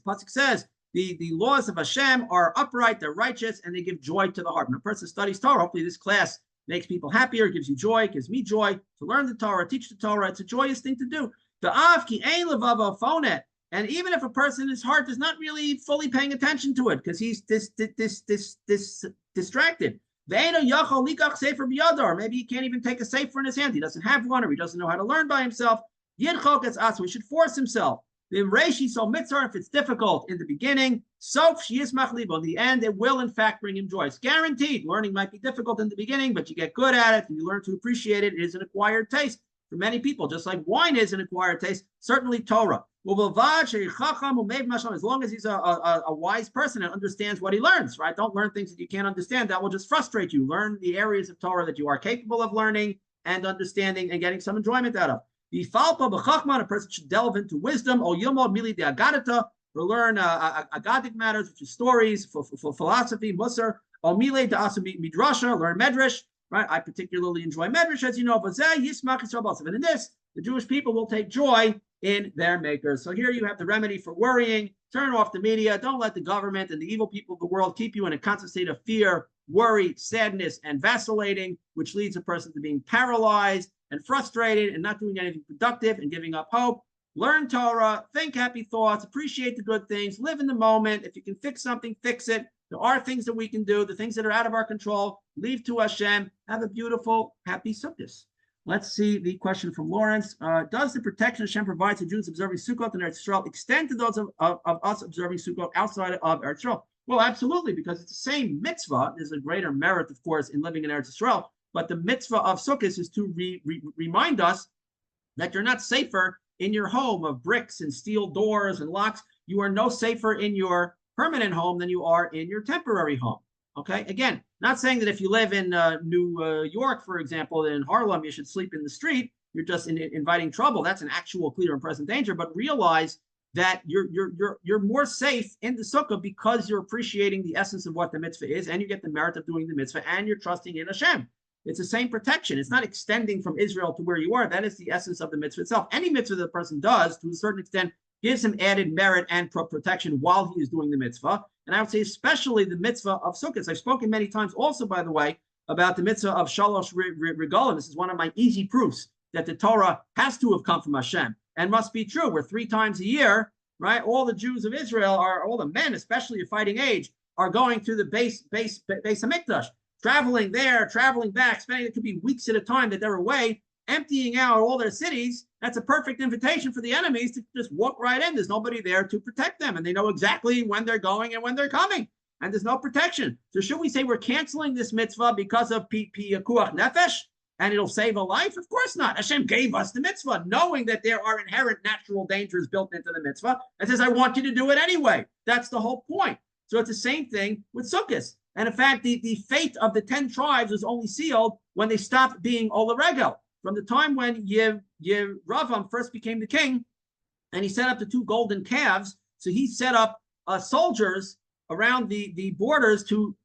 pasuk says the laws of Hashem are upright, they're righteous, and they give joy to the heart. When a person studies Torah, hopefully this class makes people happier, gives you joy, gives me joy to learn the Torah, teach the Torah. It's a joyous thing to do. And even if a person, his heart is not really fully paying attention to it because he's distracted. Maybe he can't even take a sefer in his hand. He doesn't have one, or he doesn't know how to learn by himself. He should force himself. If it's difficult in the beginning, in the end, it will in fact bring him joy. It's guaranteed. Learning might be difficult in the beginning, but you get good at it and you learn to appreciate it. It is an acquired taste for many people, just like wine is an acquired taste. Certainly Torah. As long as he's a wise person and understands what he learns, right? Don't learn things that you can't understand. That will just frustrate you. Learn the areas of Torah that you are capable of learning and understanding and getting some enjoyment out of. A person should delve into wisdom, or learn agadic matters, which is stories, for philosophy, musar, or midrasha, learn medrash, right? I particularly enjoy medrash, as you know. And in this, the Jewish people will take joy in their makers. So here you have the remedy for worrying. Turn off the media. Don't let the government and the evil people of the world keep you in a constant state of fear, worry, sadness, and vacillating, which leads a person to being paralyzed and frustrated and not doing anything productive and giving up hope. Learn Torah, think happy thoughts, appreciate the good things, live in the moment. If you can fix something, fix it. There are things that we can do, the things that are out of our control, leave to Hashem. Have a beautiful, happy Sukkot. Let's see the question from Lawrence. Does the protection Hashem provides to Jews observing Sukkot in Eretz Yisrael extend to those of us observing Sukkot outside of Eretz Yisrael? Well, absolutely, because it's the same mitzvah. There's a greater merit, of course, in living in Eretz Yisrael. But the mitzvah of Sukkot is to remind us that you're not safer in your home of bricks and steel doors and locks. You are no safer in your permanent home than you are in your temporary home. Okay, again, not saying that if you live in New York, for example, in Harlem, you should sleep in the street. You're just inviting trouble. That's an actual clear and present danger. But realize that you're more safe in the sukkah because you're appreciating the essence of what the mitzvah is, and you get the merit of doing the mitzvah, and you're trusting in Hashem. It's the same protection. It's not extending from Israel to where you are. That is the essence of the mitzvah itself. Any mitzvah that the person does, to a certain extent, gives him added merit and protection while he is doing the mitzvah. And I would say especially the mitzvah of Sukkot. I've spoken many times also, by the way, about the mitzvah of Shalosh Regalim. This is one of my easy proofs that the Torah has to have come from Hashem and must be true. Where 3 times a year, right, all the Jews of Israel, all the men, especially of fighting age, are going to the Beis HaMikdash, traveling there, traveling back, spending, it could be weeks at a time that they're away, emptying out all their cities. That's a perfect invitation for the enemies to just walk right in. There's nobody there to protect them, and they know exactly when they're going and when they're coming, and there's no protection. So should we say we're canceling this mitzvah because of pikuach nefesh, and it'll save a life? Of course not. Hashem gave us the mitzvah, knowing that there are inherent natural dangers built into the mitzvah, and says, I want you to do it anyway. That's the whole point. So it's the same thing with Sukkot. And in fact, the fate of the 10 tribes was only sealed when they stopped being Ola Regel. From the time when Yeravam first became the king, and he set up the 2 golden calves, so he set up soldiers around the borders to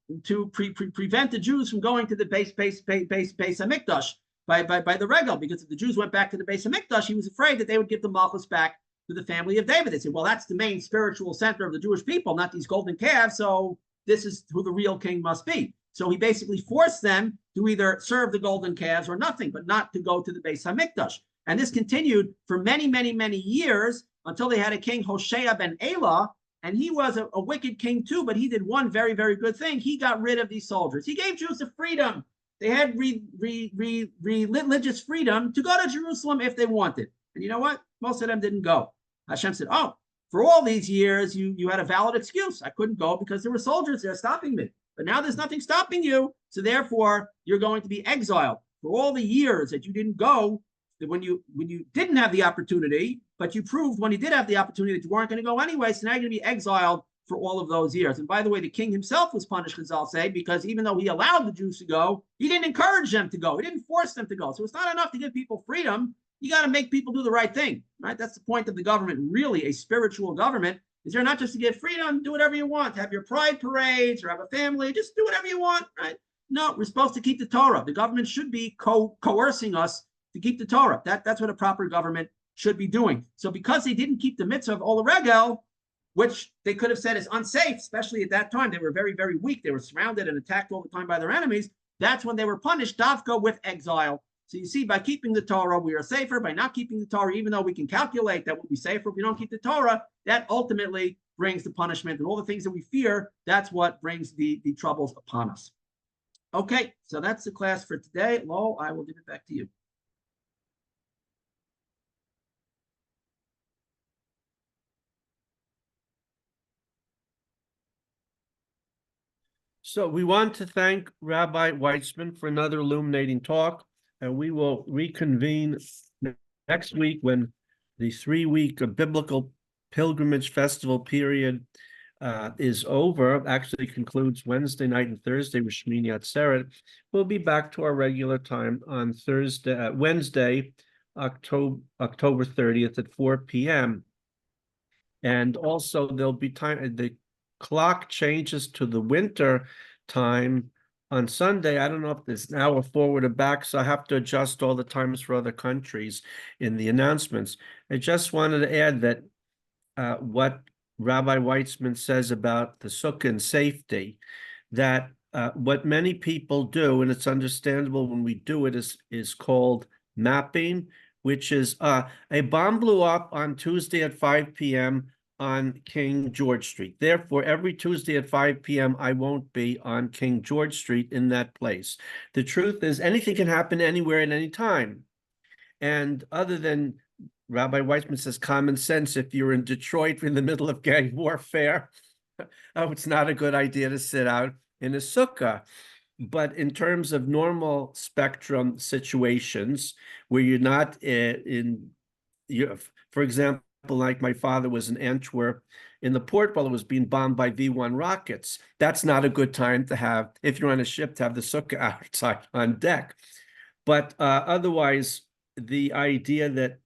prevent the Jews from going to the Beis HaMikdash by the Regel, because if the Jews went back to the Beis HaMikdash, he was afraid that they would give the Malchus back to the family of David. They said, well, that's the main spiritual center of the Jewish people, not these golden calves, so this is who the real king must be. So he basically forced them to either serve the golden calves or nothing, but not to go to the Beis HaMikdash. And this continued for many, many, many years until they had a king, Hoshea ben Elah, and he was a wicked king too, but he did one very, very good thing. He got rid of these soldiers. He gave Jews the freedom. They had religious freedom to go to Jerusalem if they wanted. And you know what? Most of them didn't go. Hashem said, oh, for all these years, you had a valid excuse. I couldn't go because there were soldiers there stopping me. But now there's nothing stopping you. So therefore, you're going to be exiled. For all the years that you didn't go, when you didn't have the opportunity, but you proved when you did have the opportunity that you weren't going to go anyway, so now you're going to be exiled for all of those years. And by the way, the king himself was punished, Chazal say, because even though he allowed the Jews to go, he didn't encourage them to go. He didn't force them to go. So it's not enough to give people freedom. You got to make people do the right thing, right? That's the point of the government, really a spiritual government. Is there not just to give freedom, do whatever you want, have your pride parades or have a family, just do whatever you want, right? No, we're supposed to keep the Torah. The government should be coercing us to keep the Torah. That's what a proper government should be doing. So because they didn't keep the mitzvah of Ola Regel, which they could have said is unsafe, especially at that time, they were very, very weak. They were surrounded and attacked all the time by their enemies. That's when they were punished, Davka, with exile. So you see, by keeping the Torah, we are safer. By not keeping the Torah, even though we can calculate that we'll be safer if we don't keep the Torah, that ultimately brings the punishment and all the things that we fear. That's what brings the troubles upon us. Okay, so that's the class for today. Lowell, I will give it back to you. So we want to thank Rabbi Weitzman for another illuminating talk, and we will reconvene next week when the 3-week biblical pilgrimage festival period is over. Actually concludes Wednesday night and Thursday with Shmini Atzeret. We'll be back to our regular time on Wednesday, October 30th at 4 p.m. And also there'll be time, the clock changes to the winter time on Sunday. I don't know if there's an hour forward or back, so I have to adjust all the times for other countries in the announcements. I just wanted to add that what Rabbi Weitzman says about the Sukkah and safety, that what many people do, and it's understandable when we do it, is called mapping, which is a bomb blew up on Tuesday at 5 p.m. on King George Street. Therefore, every Tuesday at 5 p.m., I won't be on King George Street in that place. The truth is anything can happen anywhere at any time. And other than Rabbi Weitzman says common sense, if you're in Detroit in the middle of gang warfare, it's not a good idea to sit out in a sukkah. But in terms of normal spectrum situations where you're not for example, like my father was in Antwerp in the port while it was being bombed by V-1 rockets. That's not a good time to have, if you're on a ship, to have the sukkah outside on deck. But otherwise, the idea that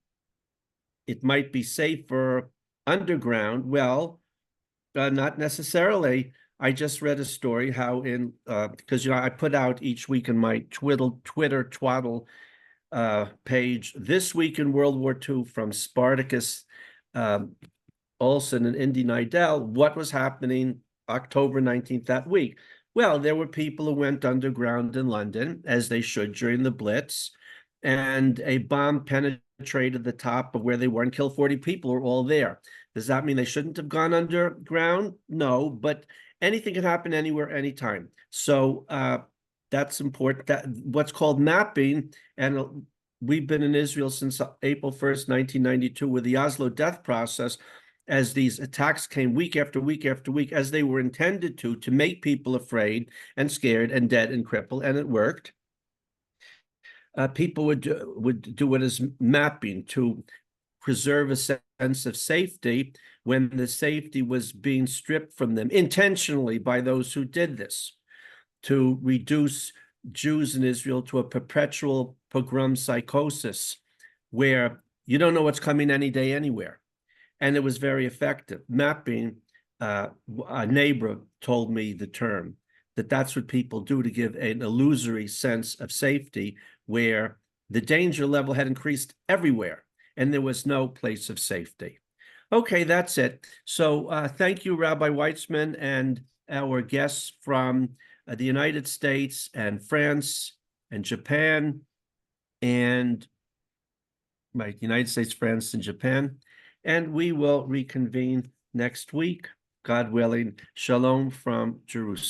it might be safer underground, well, not necessarily. I just read a story how because I put out each week in my Twitter twaddle page, This Week in World War II from Spartacus Olson and Indy Nidell, what was happening October 19th that week. Well, there were people who went underground in London, as they should during the Blitz, and a bomb penetrated the top of where they were and killed 40 people who were all there. Does that mean they shouldn't have gone underground? No, but anything can happen anywhere, anytime. So that's important. What's called mapping, and we've been in Israel since April 1st, 1992, with the Oslo death process, as these attacks came week after week after week, as they were intended to make people afraid and scared and dead and crippled, and it worked. People would do what is mapping to preserve a sense of safety when the safety was being stripped from them intentionally by those who did this, to reduce Jews in Israel to a perpetual pogrom psychosis where you don't know what's coming any day anywhere. And it was very effective. Mapping, a neighbor told me the term, that's what people do to give an illusory sense of safety where the danger level had increased everywhere and there was no place of safety. Okay, that's it. So thank you, Rabbi Weitzman, and our guests from the United States and France and Japan, and right, United States, France, and Japan. And we will reconvene next week, God willing. Shalom from Jerusalem.